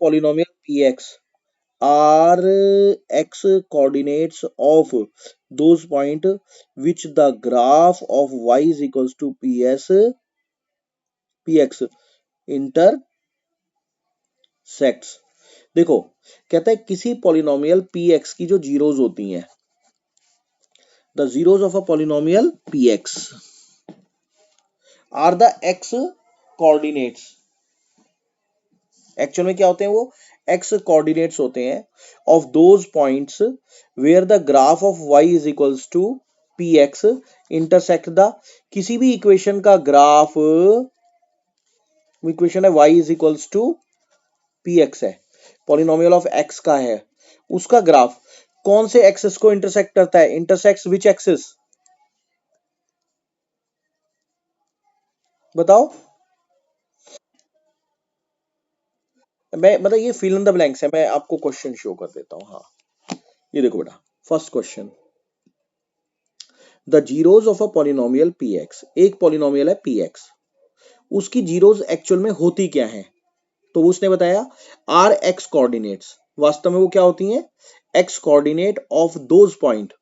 polynomial px are x coordinates of those point which the graph of y is equals to px intersects. देखो, कहता है किसी polynomial px की जो zeros होती हैं, the zeros of a polynomial px are the x coordinates, actual में क्या होते हैं वो एक्स कोऑर्डिनेट्स होते हैं of those points where the graph of y is equals to p x intersect the, किसी भी इक्वेशन का ग्राफ, इक्वेशन है y is equals to p x है, पॉलिनोमियल ऑफ एक्स का है, उसका ग्राफ कौन से एक्सेस को इंटरसेक्ट करता है, इंटरसेक्ट्स विच एक्सेस, बताओ। मैं मतलब ये फिल इन द ब्लैंक्स है, मैं आपको क्वेश्चन शो कर देता हूँ। हाँ, ये देखो बेटा, first question, the zeros of a polynomial P x, एक पॉलिनोमियल है पी एक्स, उसकी जीरोज एक्चुअल में होती क्या है, तो उसने बताया आर एक्स कोऑर्डिनेट्स, वास्तव में वो क्या होती हैं, x coordinate of those point,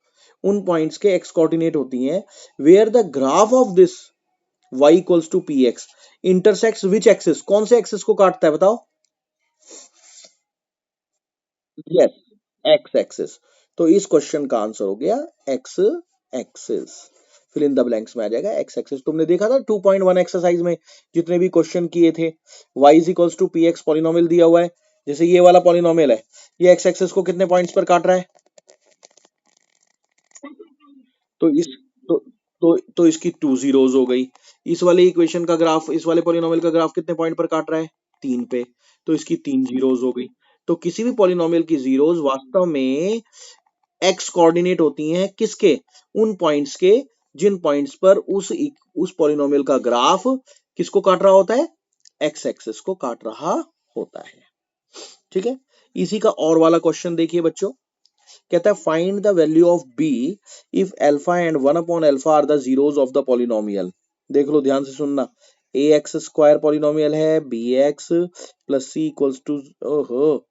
उन पॉइंट्स के एक्स कोऑर्डिनेट होती हैं where the graph of this y equals to p x intersects which axis, कौन से एक्सिस को काटता है बताओ। Yes, x axis. तो इस क्वेश्चन का आंसर हो गया x axis, fill in the blanks में आ जाएगा एक्स एक्सिस। तुमने देखा था 2.1 एक्सरसाइज में जितने भी क्वेश्चन किए थे, y is equals to p x polynomial दिया हुआ है, जैसे ये वाला पॉलिनोमियल है, ये एक्स एक्सिस को कितने पॉइंट्स पर काट रहा है, तो इस तो इसकी टू जीरोज हो गई। इस वाले इक्वेशन का ग्राफ, इस वाले पॉलिनोमियल का ग्राफ कितने पॉइंट पर काट रहा है, तीन पे, तो इसकी तीन जीरोज हो गई। तो किसी भी पॉलिनोमियल की जीरोज वास्तव में एक्स कोऑर्डिनेट होती हैं किसके, उन पॉइंट्स के जिन पॉइंट्स पर उस पॉलिनोमियल का ग्राफ किसको काट रहा होता है, एक्स एक्सिस को काट रहा होता है। ठीक है, इसी का और वाला क्वेश्चन देखिए बच्चों, कहता है find the value of b if alpha and one upon alpha are the zeros of the polynomial. देख लो ध्यान से सुनना, ए एक्स स्क्वायर पॉलिनोमियल है, b x plus c equals to, ओहो,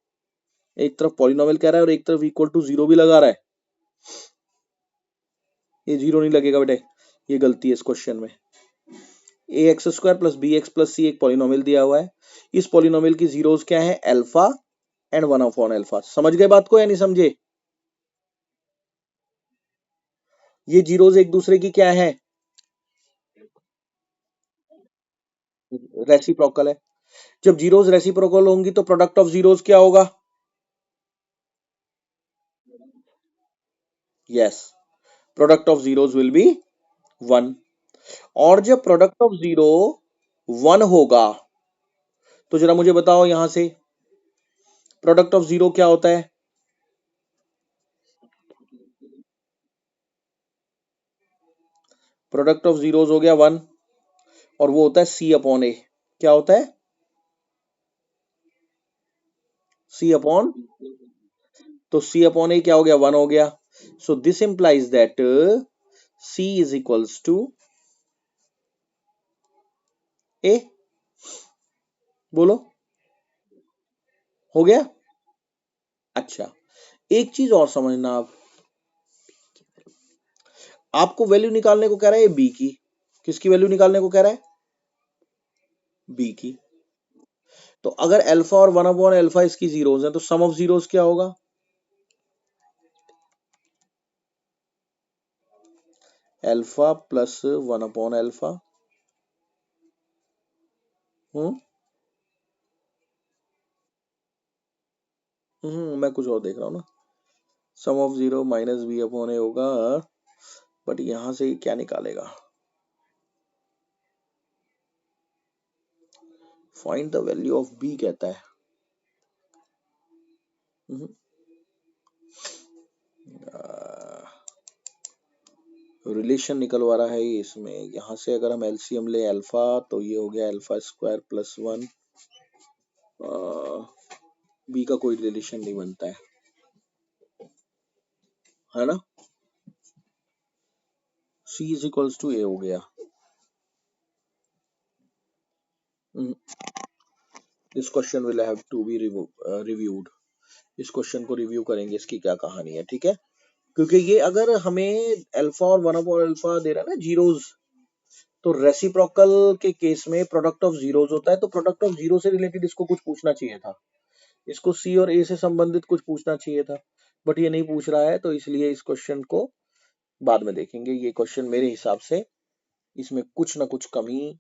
एक तरफ पॉलिनोमियल कह रहा है और एक तरफ इक्वल टू जीरो भी लगा रहा है, ये जीरो नहीं लगेगा बेटे, ये गलती है इस क्वेश्चन में। A x square plus b x plus c एक पॉलिनोमियल दिया हुआ है, इस पॉलिनोमियल की जीरोज क्या है, alpha and one upon alpha. समझ गए बात को या नहीं समझे, ये जीरोज एक दूसरे की क्या है, रेसिप्रोकल है। जब जीरोज रेसिप्रोकल होंगी तो प्रोडक्ट ऑफ जीरोज क्या होगा, yes, product of zeros will be one. और जब प्रोडक्ट ऑफ जीरो वन होगा, तो जरा मुझे बताओ यहां से प्रोडक्ट ऑफ जीरो क्या होता है, प्रोडक्ट ऑफ जीरोज हो गया वन, और वो होता है सी अपॉन ए, क्या होता है, सी अपॉन, तो सी अपॉन ए क्या हो गया, वन हो गया। So this implies that c is equals to a, बोलो, हो गया। अच्छा, एक चीज और समझना, आप आपको वैल्यू निकालने को कह रहा है बी की, किसकी वैल्यू निकालने को कह रहा है, बी की। तो अगर अल्फा और वन अपॉन अल्फा इसकी जीरोज है, तो सम ऑफ जीरोज क्या होगा, alpha plus one upon alpha. Hmm मैं कुछ और देख रहा हूँ ना, sum of zero minus b upon a होगा, बट यहां से क्या निकालेगा, find the value of b कहता है। रिलेशन निकलवा रहा है ये इसमें, यहां से अगर हम एलसीएम ले अल्फा, तो ये हो गया alpha square plus one, b का कोई रिलेशन नहीं बनता है ना, c is equals to a हो गया। Hmm, this question will have to be reviewed. इस क्वेश्चन को रिव्यू करेंगे, इसकी क्या कहानी है, ठीक है। क्योंकि ये अगर हमें अल्फा और 1 अल्फा दे रहा है ना जीरोज, तो रेसिप्रोकल के केस में प्रोडक्ट ऑफ जीरोज होता है, तो प्रोडक्ट ऑफ जीरो से रिलेटेड इसको कुछ पूछना चाहिए था, इसको सी और ए से संबंधित कुछ पूछना चाहिए था, बट ये नहीं पूछ रहा है, तो इसलिए इस क्वेश्चन को बाद में देखेंगे। ये क्वेश्चन मेरे हिसाब से इसमें कुछ ना कुछ कमी